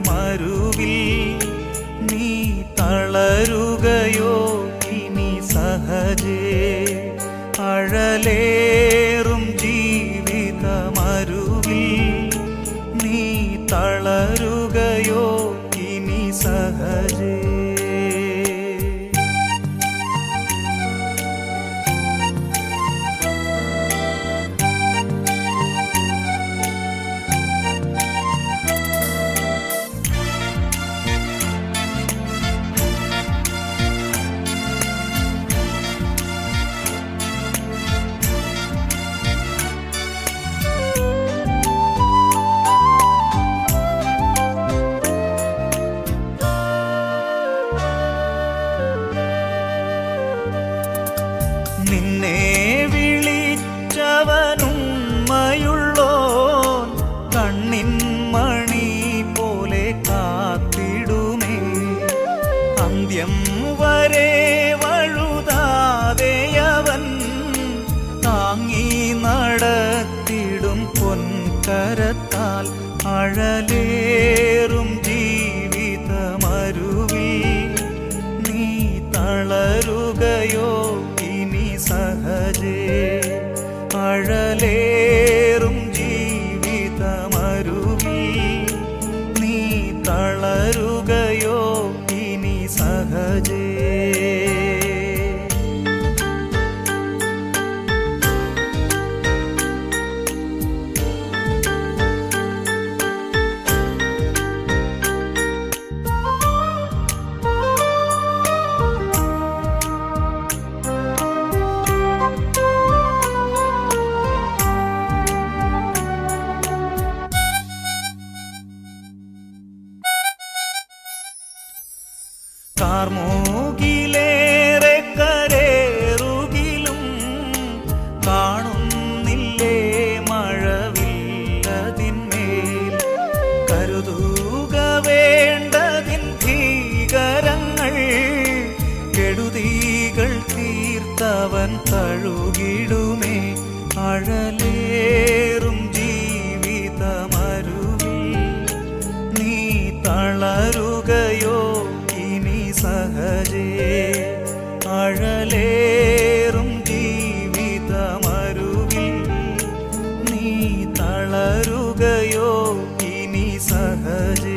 ജീവിതമരുവിൽ നീ തളരുകയോ ഇനി സഹജേ അഴലേറും ജീവിതമരുവിൽ നീ തളരുകയോ ഇനി സഹജേ നിന്നെ വിളിച്ചവനുമ്മയുള്ളോൻ കണ്ണിൻ മണി പോലെ കാത്തിടുമേ അന്ത്യം വരെ വഴുതാതെയവൻ താങ്ങി നടത്തിടും പൊൻകരത്താൽ അഴലേറും ജീവിതമരുവിൽ നീ തളരുകയോ സഹജേ അഴലേറും ജീവിതമരുവിൽ നീ തളരുകയോ ഇനി സഹജേ കാർമൂകിലേറെ കരേറുകിലും കാണുന്നില്ലേ മഴവില്ലതിന്മേൽ കരുതുക വേണ്ടതിൻ ഭീകരങ്ങൾ കെടുതികൾ തീർത്തവൻ തഴുകിടുമേ അഴലേറും ജീവിതമരുവിൽ നീ തളരുകയോ സഹജേ അഴലേറും ജീവിതമരുവിൽ നീ തളരുകയോ ഇനി സഹജേ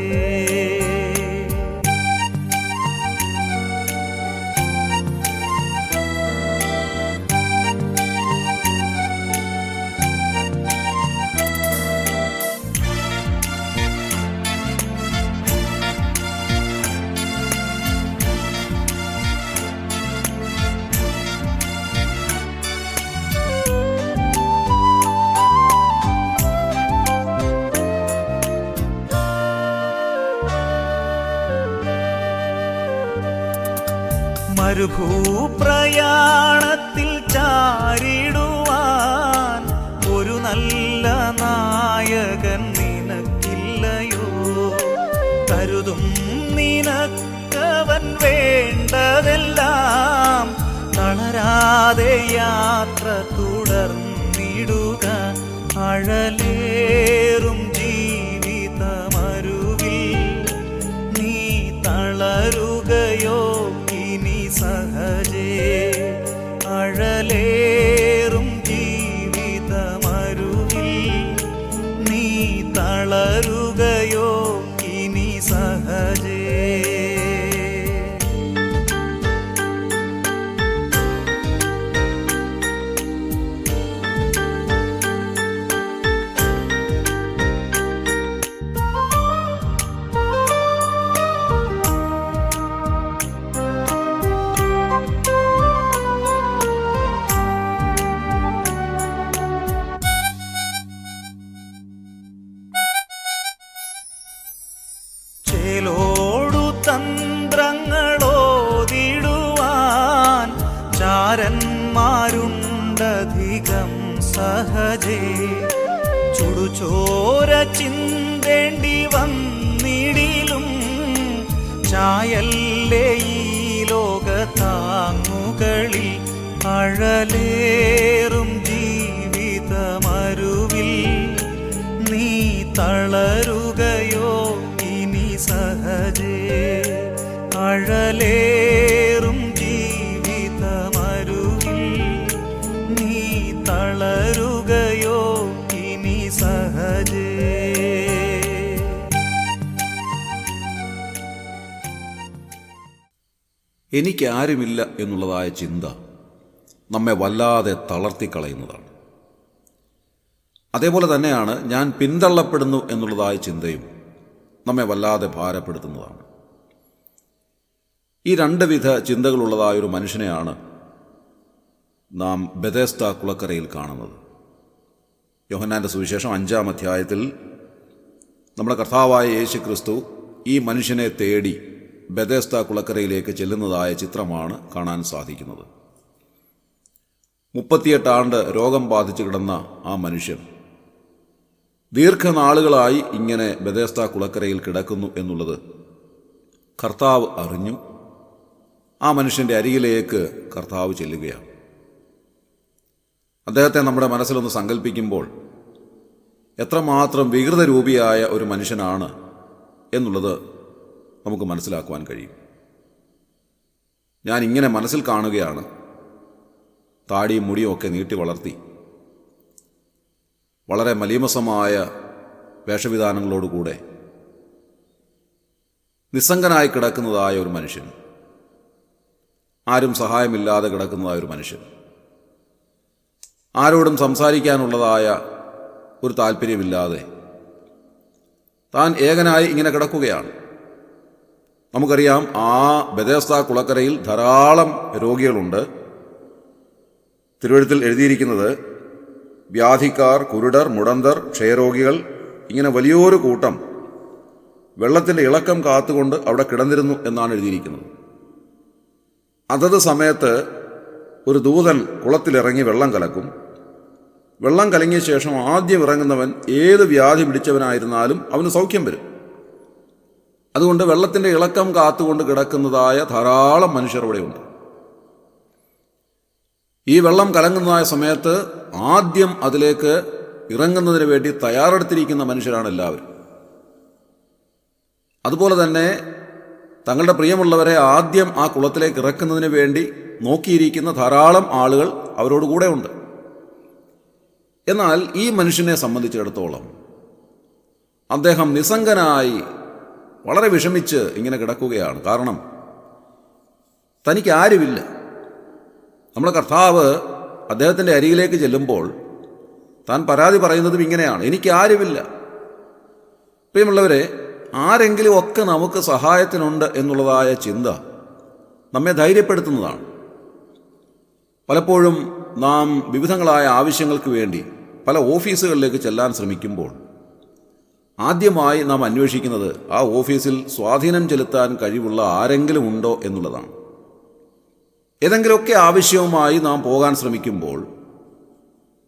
മരുഭൂപ്രയാണത്തിൽ ചാരിടുവാൻ ഒരു നല്ല നായകൻ നിനക്കില്ലയോ കരുതും നിനക്കവൻ വേണ്ടതെല്ലാം തളരാതെ യാത്ര തുടർന്നിടുക അഴലേറും ജീവിതമരുവിൽ നീ തളരുകയോ സഹജേ അഴലേറും ജീവിതമരുവിൽ നീ തളരുകയോ ഇനി സഹജേ ചേലോടു തന്ത്രങ്ങളോതിടുവാൻ ചാരന്മാരുണ്ടധികം സഹജേ ചുടുചോര ചിന്തേണ്ടി വന്നിടിലും ചായല്ലേ ഈ ലോകത്താങ്ങുകളിൽ അഴലേറും ജീവിതമരുവിൽ നീ തളരുകയോ ഇനി തഴലേറും ജീവിതമരുവിൽ നീ തളരുകയോ ഇനി സഹജേ. എനിക്കാരുമില്ല എന്നുള്ളതായ ചിന്ത നമ്മെ വല്ലാതെ തളർത്തിക്കളയുന്നതാണ്. അതേപോലെ തന്നെയാണ് ഞാൻ പിന്തള്ളപ്പെടുന്നു എന്നുള്ളതായ ചിന്തയും നമ്മെ വല്ലാതെ ഭാരപ്പെടുത്തുന്നതാണ്. ഈ രണ്ട് വിധ ചിന്തകളുള്ളതായൊരു മനുഷ്യനെയാണ് നാം ബെഥെസ്ദാ കുളക്കരയിൽ കാണുന്നത്. യോഹന്നാൻ്റെ സുവിശേഷം 5-ാം അധ്യായത്തിൽ നമ്മുടെ കർത്താവായ യേശു ക്രിസ്തു ഈ മനുഷ്യനെ തേടി ബെഥെസ്ദാ കുളക്കരയിലേക്ക് ചെല്ലുന്നതായ ചിത്രമാണ് കാണാൻ സാധിക്കുന്നത്. 38 ആണ്ട് രോഗം ബാധിച്ചു കിടന്ന ആ മനുഷ്യൻ ദീർഘനാളുകളായി ഇങ്ങനെ ബെഥെസ്ദാ കുളക്കരയിൽ കിടക്കുന്നു എന്നുള്ളത് കർത്താവ് അറിഞ്ഞു. ആ മനുഷ്യൻ്റെ അരികിലേക്ക് കർത്താവ് ചെല്ലുകയാണ്. അദ്ദേഹത്തെ നമ്മുടെ മനസ്സിലൊന്ന് സങ്കല്പിക്കുമ്പോൾ എത്രമാത്രം വികൃതരൂപിയായ ഒരു മനുഷ്യനാണ് എന്നുള്ളത് നമുക്ക് മനസ്സിലാക്കുവാൻ കഴിയും. ഞാൻ ഇങ്ങനെ മനസ്സിൽ കാണുകയാണ്. താടിയും മുടിയും ഒക്കെ നീട്ടി വളർത്തി വളരെ മലീമസമായ വേഷവിധാനങ്ങളോടുകൂടെ നിസ്സംഗനായി കിടക്കുന്നതായ ഒരു മനുഷ്യൻ, ആരും സഹായമില്ലാതെ കിടക്കുന്നതായ ഒരു മനുഷ്യൻ, ആരോടും സംസാരിക്കാനുള്ളതായ ഒരു താല്പര്യമില്ലാതെ താൻ ഏകനായി ഇങ്ങനെ കിടക്കുകയാണ്. നമുക്കറിയാം, ആ ബെഥെസ്ദാ കുളക്കരയിൽ ധാരാളം രോഗികളുണ്ട്. തിരുവെഴുത്തിൽ എഴുതിയിരിക്കുന്നത് വ്യാധിക്കാർ, കുരുടർ, മുടന്തർ, ക്ഷയരോഗികൾ, ഇങ്ങനെ വലിയൊരു കൂട്ടം വെള്ളത്തിൻ്റെ ഇളക്കം കാത്തുകൊണ്ട് അവിടെ കിടന്നിരുന്നു എന്നാണ് എഴുതിയിരിക്കുന്നത്. അതത് സമയത്ത് ഒരു ദൂതൻ കുളത്തിലിറങ്ങി വെള്ളം കലക്കും. വെള്ളം കലങ്ങിയ ശേഷം ആദ്യം ഇറങ്ങുന്നവൻ ഏത് വ്യാധി പിടിച്ചവനായിരുന്നാലും അവന് സൗഖ്യം വരും. അതുകൊണ്ട് വെള്ളത്തിൻ്റെ ഇളക്കം കാത്തുകൊണ്ട് കിടക്കുന്നതായ ധാരാളം മനുഷ്യർ അവിടെയുണ്ട്. ഈ വെള്ളം കലങ്ങുന്നതായ സമയത്ത് ആദ്യം അതിലേക്ക് ഇറങ്ങുന്നതിന് വേണ്ടി തയ്യാറെടുത്തിരിക്കുന്ന മനുഷ്യരാണ് എല്ലാവരും. അതുപോലെ തന്നെ തങ്ങളുടെ പ്രിയമുള്ളവരെ ആദ്യം ആ കുളത്തിലേക്ക് ഇറക്കുന്നതിന് വേണ്ടി നോക്കിയിരിക്കുന്ന ധാരാളം ആളുകൾ അവരോടുകൂടെ ഉണ്ട്. എന്നാൽ ഈ മനുഷ്യനെ സംബന്ധിച്ചിടത്തോളം അദ്ദേഹം നിസ്സംഗനായി വളരെ വിഷമിച്ച് ഇങ്ങനെ കിടക്കുകയാണ്. കാരണം തനിക്ക് ആരുമില്ല. നമ്മുടെ കർത്താവ് അദ്ദേഹത്തിൻ്റെ അരികിലേക്ക് ചെല്ലുമ്പോൾ താൻ പരാതി പറയുന്നതും ഇങ്ങനെയാണ്, എനിക്ക് ആരുമില്ല. പ്രിയമുള്ളവരെ, ആരെങ്കിലും ഒക്കെ നമുക്ക് സഹായത്തിനുണ്ട് എന്നുള്ളതായ ചിന്ത നമ്മെ ധൈര്യപ്പെടുത്തുന്നതാണ്. പലപ്പോഴും നാം വിവിധങ്ങളായ ആവശ്യങ്ങൾക്ക് വേണ്ടി പല ഓഫീസുകളിലേക്ക് ചെല്ലാൻ ശ്രമിക്കുമ്പോൾ ആദ്യമായി നാം അന്വേഷിക്കുന്നത് ആ ഓഫീസിൽ സ്വാധീനം ചെലുത്താൻ കഴിവുള്ള ആരെങ്കിലും ഉണ്ടോ എന്നുള്ളതാണ്. ഏതെങ്കിലുമൊക്കെ ആവശ്യവുമായി നാം പോകാൻ ശ്രമിക്കുമ്പോൾ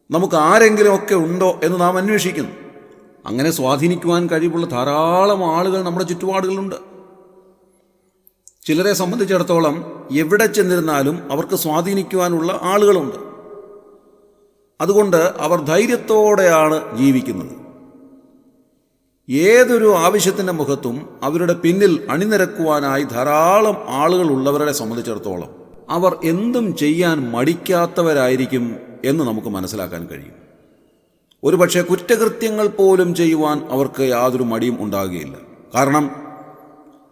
നമുക്ക് ആരെങ്കിലുമൊക്കെ ഉണ്ടോ എന്ന് നാം അന്വേഷിക്കുന്നു. അങ്ങനെ സ്വാധീനിക്കുവാൻ കഴിവുള്ള ധാരാളം ആളുകൾ നമ്മുടെ ചുറ്റുപാടുകളുണ്ട്. ചിലരെ സംബന്ധിച്ചിടത്തോളം എവിടെ ചെന്നിരുന്നാലും അവർക്ക് സ്വാധീനിക്കുവാനുള്ള ആളുകളുണ്ട്. അതുകൊണ്ട് അവർ ധൈര്യത്തോടെയാണ് ജീവിക്കുന്നത്. ഏതൊരു ആവശ്യത്തിൻ്റെ മുഖത്തും അവരുടെ പിന്നിൽ അണിനിരക്കുവാനായി ധാരാളം ആളുകൾ ഉള്ളവരെ സംബന്ധിച്ചിടത്തോളം അവർ എന്തും ചെയ്യാൻ മടിക്കാത്തവരായിരിക്കും എന്ന് നമുക്ക് മനസ്സിലാക്കാൻ കഴിയും. ഒരുപക്ഷെ കുറ്റകൃത്യങ്ങൾ പോലും ചെയ്യുവാൻ അവർക്ക് യാതൊരു മടിയും ഉണ്ടാകുകയില്ല. കാരണം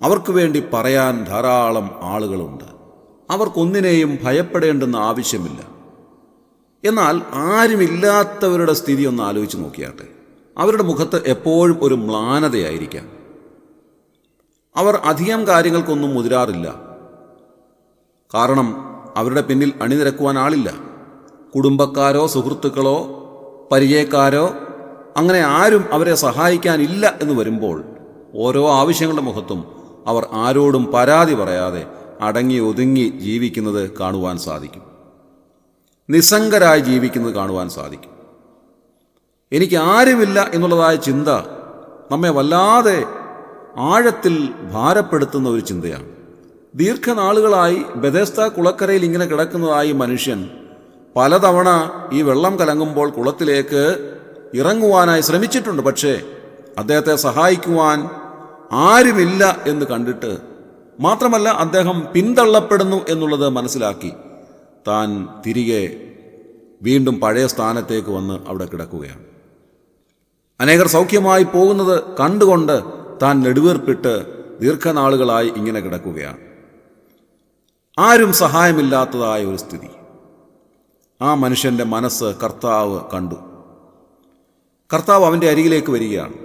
അവർക്ക് വേണ്ടി പറയാൻ ധാരാളം ആളുകളുണ്ട്. അവർക്കൊന്നിനെയും ഭയപ്പെടേണ്ടെന്ന് ആവശ്യമില്ല. എന്നാൽ ആരുമില്ലാത്തവരുടെ സ്ഥിതി ഒന്ന് ആലോചിച്ച് നോക്കിയാട്ടെ. അവരുടെ മുഖത്ത് എപ്പോഴും ഒരു മ്ലാനതയായിരിക്കാം. അവർ അധികം കാര്യങ്ങൾക്കൊന്നും മുതിരാറില്ല. കാരണം അവരുടെ പിന്നിൽ അണിനിരക്കുവാൻ ആളില്ല. കുടുംബക്കാരോ സുഹൃത്തുക്കളോ പരിചയക്കാരോ അങ്ങനെ ആരും അവരെ സഹായിക്കാനില്ല എന്ന് വരുമ്പോൾ ഓരോ ആവശ്യങ്ങളുടെ മുഖത്തും അവർ ആരോടും പരാതി പറയാതെ അടങ്ങി ഒതുങ്ങി ജീവിക്കുന്നത് കാണുവാൻ സാധിക്കും. നിസ്സംഗരായി ജീവിക്കുന്നത് കാണുവാൻ സാധിക്കും. എനിക്ക് ആരുമില്ല എന്നുള്ളതായ ചിന്ത നമ്മെ വല്ലാതെ ആഴത്തിൽ ഭാരപ്പെടുത്തുന്ന ഒരു ചിന്തയാണ്. ദീർഘനാളുകളായി ബെഥെസ്ദാ കുളക്കരയിൽ ഇങ്ങനെ കിടക്കുന്നതായി മനുഷ്യൻ പലതവണ ഈ വെള്ളം കലങ്ങുമ്പോൾ കുളത്തിലേക്ക് ഇറങ്ങുവാനായി ശ്രമിച്ചിട്ടുണ്ട്. പക്ഷേ അദ്ദേഹത്തെ സഹായിക്കുവാൻ ആരുമില്ല എന്ന് കണ്ടിട്ട് മാത്രമല്ല അദ്ദേഹം പിന്തള്ളപ്പെടുന്നു എന്നുള്ളത് മനസ്സിലാക്കി താൻ തിരികെ വീണ്ടും പഴയ സ്ഥാനത്തേക്ക് വന്ന് അവിടെ കിടക്കുകയാണ്. അനേകർ സൗഖ്യമായി പോകുന്നത് കണ്ടുകൊണ്ട് താൻ നെടുവീർപ്പിട്ട് ദീർഘനാളുകളായി ഇങ്ങനെ കിടക്കുകയാണ്. ആരും സഹായമില്ലാത്തതായ ഒരു സ്ഥിതി. ആ മനുഷ്യൻ്റെ മനസ്സ് കർത്താവ് കണ്ടു. കർത്താവ് അവൻ്റെ അരികിലേക്ക് വരികയാണ്.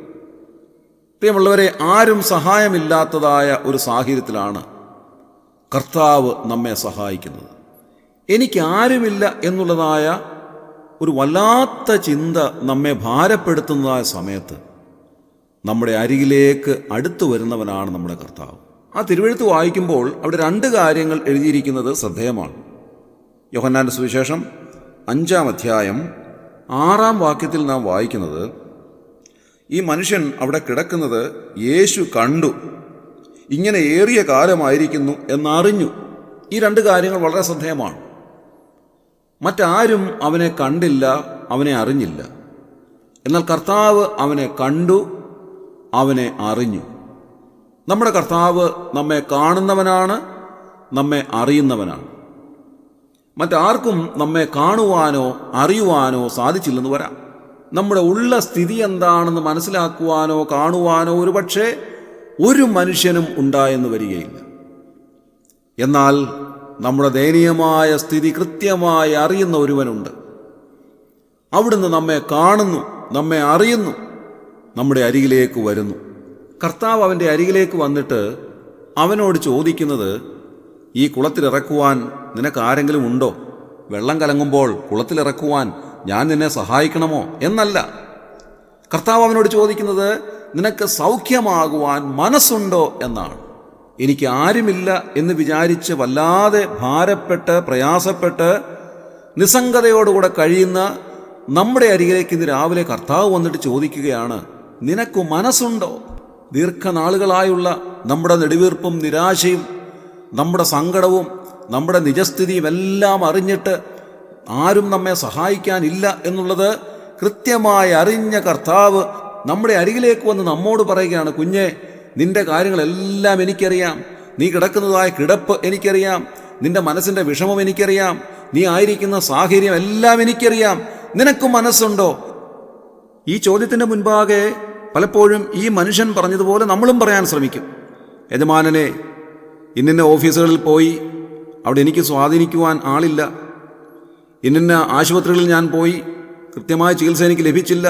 പ്രിയമുള്ളവരെ, ആരും സഹായമില്ലാത്തതായ ഒരു സാഹചര്യത്തിലാണ് കർത്താവ് നമ്മെ സഹായിക്കുന്നത്. എനിക്ക് ആരുമില്ല എന്നുള്ളതായ ഒരു വല്ലാത്ത ചിന്ത നമ്മെ ഭാരപ്പെടുത്തുന്നതായ സമയത്ത് നമ്മുടെ അരികിലേക്ക് അടുത്തു വരുന്നവനാണ് നമ്മുടെ കർത്താവ്. ആ തിരുവെഴുത്ത് വായിക്കുമ്പോൾ അവിടെ 2 കാര്യങ്ങൾ എഴുതിയിരിക്കുന്നത് ശ്രദ്ധേയമാണ്. യോഹന്നാന്റെ സുവിശേഷം 5-ാം അധ്യായം 6-ാം വാക്യത്തിൽ നാം വായിക്കുന്നത്, ഈ മനുഷ്യൻ അവിടെ കിടക്കുന്നത് യേശു കണ്ടു, ഇങ്ങനെ ഏറിയ കാലമായിരിക്കുന്നു എന്നറിഞ്ഞു. ഈ 2 കാര്യങ്ങൾ വളരെ ശ്രദ്ധേയമാണ്. മറ്റാരും അവനെ കണ്ടില്ല, അവനെ അറിഞ്ഞില്ല. എന്നാൽ കർത്താവ് അവനെ കണ്ടു, അവനെ അറിഞ്ഞു. നമ്മുടെ കർത്താവ് നമ്മെ കാണുന്നവനാണ്, നമ്മെ അറിയുന്നവനാണ്. മറ്റാർക്കും നമ്മെ കാണുവാനോ അറിയുവാനോ സാധിച്ചില്ലെന്ന് വരാം. നമ്മുടെ ഉള്ള സ്ഥിതി എന്താണെന്ന് മനസ്സിലാക്കുവാനോ കാണുവാനോ ഒരുപക്ഷെ ഒരു മനുഷ്യനും ഉണ്ടായെന്ന് വരികയില്ല. എന്നാൽ നമ്മുടെ ദയനീയമായ സ്ഥിതി കൃത്യമായി അറിയുന്ന ഒരുവനുണ്ട്. അവിടുന്ന് നമ്മെ കാണുന്നു, നമ്മെ അറിയുന്നു, നമ്മുടെ അരികിലേക്ക് വരുന്നു. കർത്താവ് അവൻ്റെ അരികിലേക്ക് വന്നിട്ട് അവനോട് ചോദിക്കുന്നത്, ഈ കുളത്തിലിറക്കുവാൻ നിനക്കാരെങ്കിലും ഉണ്ടോ? വെള്ളം കലങ്ങുമ്പോൾ കുളത്തിലിറക്കുവാൻ ഞാൻ നിന്നെ സഹായിക്കണമോ എന്നല്ല. കർത്താവ് അവനോട് ചോദിക്കുന്നത്, നിനക്ക് സൗഖ്യമാകുവാൻ മനസ്സുണ്ടോ എന്നാണ്. എനിക്ക് ആരുമില്ല എന്ന് വിചാരിച്ച് വല്ലാതെ ഭാരപ്പെട്ട് പ്രയാസപ്പെട്ട് നിസ്സംഗതയോടുകൂടെ കഴിയുന്ന നമ്മുടെ അരികിലേക്ക് ഇന്ന് രാവിലെ കർത്താവ് വന്നിട്ട് ചോദിക്കുകയാണ്, നിനക്ക് മനസ്സുണ്ടോ? ദീർഘനാളുകളായുള്ള നമ്മുടെ നെടുവീർപ്പും നിരാശയും നമ്മുടെ സങ്കടവും നമ്മുടെ നിജസ്ഥിതിയും എല്ലാം അറിഞ്ഞിട്ട് ആരും നമ്മെ സഹായിക്കാനില്ല എന്നുള്ളത് കൃത്യമായി അറിഞ്ഞ കർത്താവ് നമ്മുടെ അരികിലേക്ക് വന്ന് നമ്മോട് പറയുകയാണ്, കുഞ്ഞെ, നിന്റെ കാര്യങ്ങളെല്ലാം എനിക്കറിയാം, നീ കിടക്കുന്നതായ കിടപ്പ് എനിക്കറിയാം, നിന്റെ മനസ്സിൻ്റെ വിഷമം എനിക്കറിയാം, നീ ആയിരിക്കുന്ന സാഹചര്യം എല്ലാം എനിക്കറിയാം, നിനക്ക് മനസ്സുണ്ടോ? ഈ ചോദ്യത്തിൻ്റെ മുൻപാകെ പലപ്പോഴും ഈ മനുഷ്യൻ പറഞ്ഞതുപോലെ നമ്മളും പറയാൻ ശ്രമിക്കും. യജമാനനെ, ഇന്നിന്ന ഓഫീസുകളിൽ പോയി, അവിടെ എനിക്ക് സ്വാധീനിക്കുവാൻ ആളില്ല. ഇന്നിന്ന ആശുപത്രികളിൽ ഞാൻ പോയി, കൃത്യമായ ചികിത്സ എനിക്ക് ലഭിച്ചില്ല.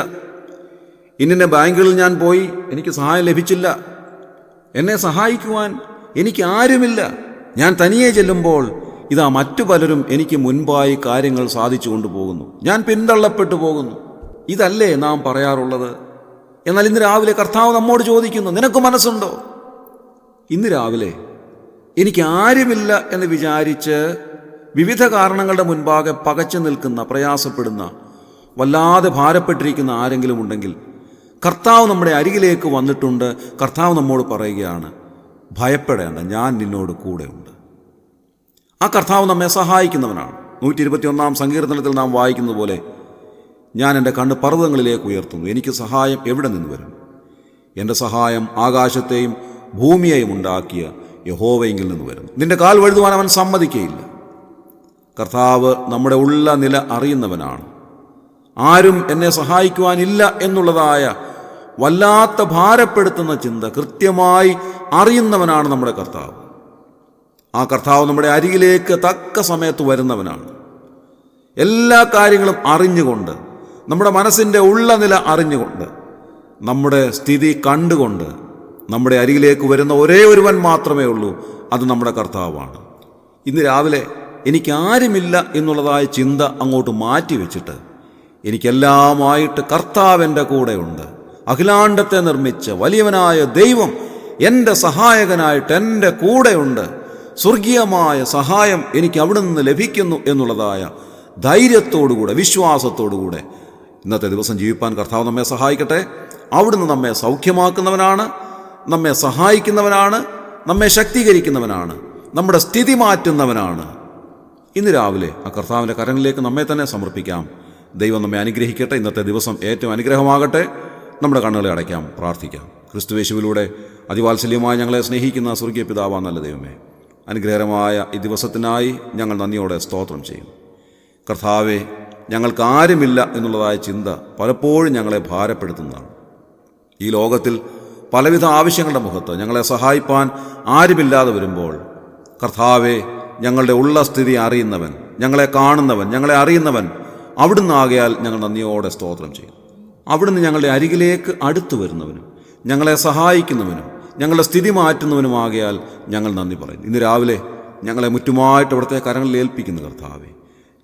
ഇന്നിന്ന ബാങ്കുകളിൽ ഞാൻ പോയി, എനിക്ക് സഹായം ലഭിച്ചില്ല. എന്നെ സഹായിക്കുവാൻ എനിക്ക് ആരുമില്ല. ഞാൻ തനിയെ ചെല്ലുമ്പോൾ ഇതാ മറ്റു പലരും എനിക്ക് മുൻപായി കാര്യങ്ങൾ സാധിച്ചു കൊണ്ടുപോകുന്നു, ഞാൻ പിന്തള്ളപ്പെട്ടു പോകുന്നു. ഇതല്ലേ നാം പറയാറുള്ളത്? എന്നാൽ ഇന്ന് രാവിലെ കർത്താവ് നമ്മോട് ചോദിക്കുന്നു, നിനക്ക് മനസ്സുണ്ടോ? ഇന്ന് രാവിലെ എനിക്ക് ആരുമില്ല എന്ന് വിചാരിച്ച് വിവിധ കാരണങ്ങളുടെ മുൻപാകെ പകച്ചു നിൽക്കുന്ന, പ്രയാസപ്പെടുന്ന, വല്ലാതെ ഭാരപ്പെട്ടിരിക്കുന്ന ആരെങ്കിലും ഉണ്ടെങ്കിൽ കർത്താവ് നമ്മുടെ അരികിലേക്ക് വന്നിട്ടുണ്ട്. കർത്താവ് നമ്മോട് പറയുകയാണ്, ഭയപ്പെടേണ്ട, ഞാൻ നിന്നോട് കൂടെയുണ്ട്. ആ കർത്താവ് നമ്മെ സഹായിക്കുന്നവനാണ്. 121-ാം സങ്കീർത്തനത്തിൽ നാം വായിക്കുന്നത് പോലെ, ഞാൻ എൻ്റെ കണ്ണ് പർവ്വതങ്ങളിലേക്ക് ഉയർത്തുന്നു, എനിക്ക് സഹായം എവിടെ നിന്ന് വരും? എൻ്റെ സഹായം ആകാശത്തെയും ഭൂമിയെയും ഉണ്ടാക്കിയ യഹോവയെങ്കിൽ നിന്ന് വരുന്നു. നിന്റെ കാൽ വഴുതുവാൻ അവൻ സമ്മതിക്കുകയില്ല. കർത്താവ് നമ്മുടെ ഉള്ള നില അറിയുന്നവനാണ്. ആരും എന്നെ സഹായിക്കുവാനില്ല എന്നുള്ളതായ വല്ലാത്ത ഭാരപ്പെടുത്തുന്ന ചിന്ത കൃത്യമായി അറിയുന്നവനാണ് നമ്മുടെ കർത്താവ്. ആ കർത്താവ് നമ്മുടെ അരികിലേക്ക് തക്ക സമയത്ത് വരുന്നവനാണ്. എല്ലാ കാര്യങ്ങളും അറിഞ്ഞുകൊണ്ട്, നമ്മുടെ മനസ്സിൻ്റെ ഉള്ള നില അറിഞ്ഞുകൊണ്ട്, നമ്മുടെ സ്ഥിതി കണ്ടുകൊണ്ട് നമ്മുടെ അരികിലേക്ക് വരുന്ന ഒരേ ഒരുവൻ മാത്രമേ ഉള്ളൂ, അത് നമ്മുടെ കർത്താവാണ്. ഇന്ന് രാവിലെ എനിക്കാരുമില്ല എന്നുള്ളതായ ചിന്ത അങ്ങോട്ട് മാറ്റി വെച്ചിട്ട്, എനിക്കെല്ലാമായിട്ട് കർത്താവ് എൻ്റെ കൂടെയുണ്ട്, അഖിലാണ്ടത്തെ നിർമ്മിച്ച വലിയവനായ ദൈവം എൻ്റെ സഹായകനായിട്ട് എൻ്റെ കൂടെയുണ്ട്, സ്വർഗീയമായ സഹായം എനിക്ക് അവിടെ നിന്ന് ലഭിക്കുന്നു എന്നുള്ളതായ ധൈര്യത്തോടുകൂടെ, വിശ്വാസത്തോടുകൂടെ ഇന്നത്തെ ദിവസം ജീവിപ്പാൻ കർത്താവ് നമ്മെ സഹായിക്കട്ടെ. അവിടുന്ന് നമ്മെ സൗഖ്യമാക്കുന്നവനാണ്, നമ്മെ സഹായിക്കുന്നവനാണ്, നമ്മെ ശക്തീകരിക്കുന്നവനാണ്, നമ്മുടെ സ്ഥിതി മാറ്റുന്നവനാണ്. ഇന്ന് രാവിലെ ആ കർത്താവിൻ്റെ കരങ്ങളിലേക്ക് നമ്മെ തന്നെ സമർപ്പിക്കാം. ദൈവം നമ്മെ അനുഗ്രഹിക്കട്ടെ. ഇന്നത്തെ ദിവസം ഏറ്റവും അനുഗ്രഹമാകട്ടെ. നമ്മുടെ കണ്ണുകളെ അടയ്ക്കാം, പ്രാർത്ഥിക്കാം. ക്രിസ്തുവേശുവിലൂടെ അതിവാത്സല്യമായി ഞങ്ങളെ സ്നേഹിക്കുന്ന സ്വർഗീയ പിതാവാ നല്ല ദൈവമേ, അനുഗ്രഹകരമായ ഈ ദിവസത്തിനായി ഞങ്ങൾ നന്ദിയോടെ സ്തോത്രം ചെയ്യും. കർത്താവെ, ഞങ്ങൾക്ക് ആരുമില്ല എന്നുള്ളതായ ചിന്ത പലപ്പോഴും ഞങ്ങളെ ഭാരപ്പെടുത്തുന്നതാണ്. ഈ ലോകത്തിൽ പലവിധ ആവശ്യങ്ങളുടെ മുഖത്ത് ഞങ്ങളെ സഹായിപ്പാൻ ആരുമില്ലാതെ വരുമ്പോൾ, കർത്താവെ, ഞങ്ങളുടെ ഉള്ള സ്ഥിതി അറിയുന്നവൻ, ഞങ്ങളെ കാണുന്നവൻ, ഞങ്ങളെ അറിയുന്നവൻ അവിടുന്ന് ആകയാൽ ഞങ്ങൾ നന്ദിയോടെ സ്തോത്രം ചെയ്യും. അവിടുന്ന് ഞങ്ങളുടെ അരികിലേക്ക് അടുത്തു വരുന്നവനും ഞങ്ങളെ സഹായിക്കുന്നവനും ഞങ്ങളുടെ സ്ഥിതി മാറ്റുന്നവനുമാകയാൽ ഞങ്ങൾ നന്ദി പറയും. ഇന്ന് രാവിലെ ഞങ്ങളെ മുറ്റുമായിട്ട് അവിടുത്തെ കരങ്ങളിൽ ഏൽപ്പിക്കുന്നു കർത്താവെ.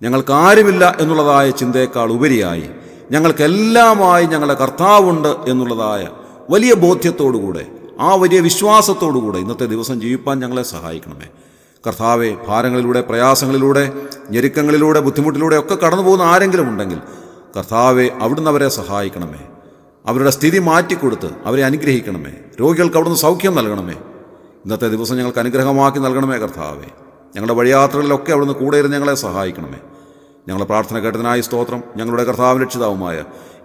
ഞങ്ങൾക്ക് ആരുമില്ല എന്നുള്ളതായ ചിന്തയേക്കാൾ ഉപരിയായി ഞങ്ങൾക്കെല്ലാമായി ഞങ്ങളുടെ കർത്താവുണ്ട് എന്നുള്ളതായ വലിയ ബോധ്യത്തോടുകൂടെ, ആ വലിയ വിശ്വാസത്തോടുകൂടെ ഇന്നത്തെ ദിവസം ജീവിപ്പാൻ ഞങ്ങളെ സഹായിക്കണമേ. കർത്താവെ, ഭാരങ്ങളിലൂടെ, പ്രയാസങ്ങളിലൂടെ, ഞെരുക്കങ്ങളിലൂടെ, ബുദ്ധിമുട്ടിലൂടെ ഒക്കെ കടന്നു പോകുന്ന ആരെങ്കിലും ഉണ്ടെങ്കിൽ കർത്താവെ, അവിടുന്ന് അവരെ സഹായിക്കണമേ. അവരുടെ സ്ഥിതി മാറ്റിക്കൊടുത്ത് അവരെ അനുഗ്രഹിക്കണമേ. രോഗികൾക്ക് അവിടുന്ന് സൗഖ്യം നൽകണമേ. ഇന്നത്തെ ദിവസം ഞങ്ങൾക്ക് അനുഗ്രഹമാക്കി നൽകണമേ കർത്താവെ. ഞങ്ങളുടെ വഴിയാത്രകളിലൊക്കെ അവിടുന്ന് കൂടെ ഇരുന്ന് ഞങ്ങളെ സഹായിക്കണമേ. ഞങ്ങളുടെ പ്രാർത്ഥന കേട്ടതിനായി സ്തോത്രം. ഞങ്ങളുടെ കർത്താവ് രക്ഷിതാവുമായ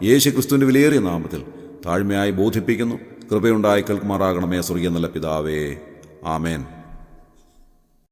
യേശു ക്രിസ്തുവിൻ്റെ വിലയേറിയ നാമത്തിൽ താഴ്മയായി ബോധിപ്പിക്കുന്നു. കൃപയുണ്ടായി കേൾക്കുമാറാകണമേ സ്വർഗീയ നല്ല പിതാവേ. ആമേൻ.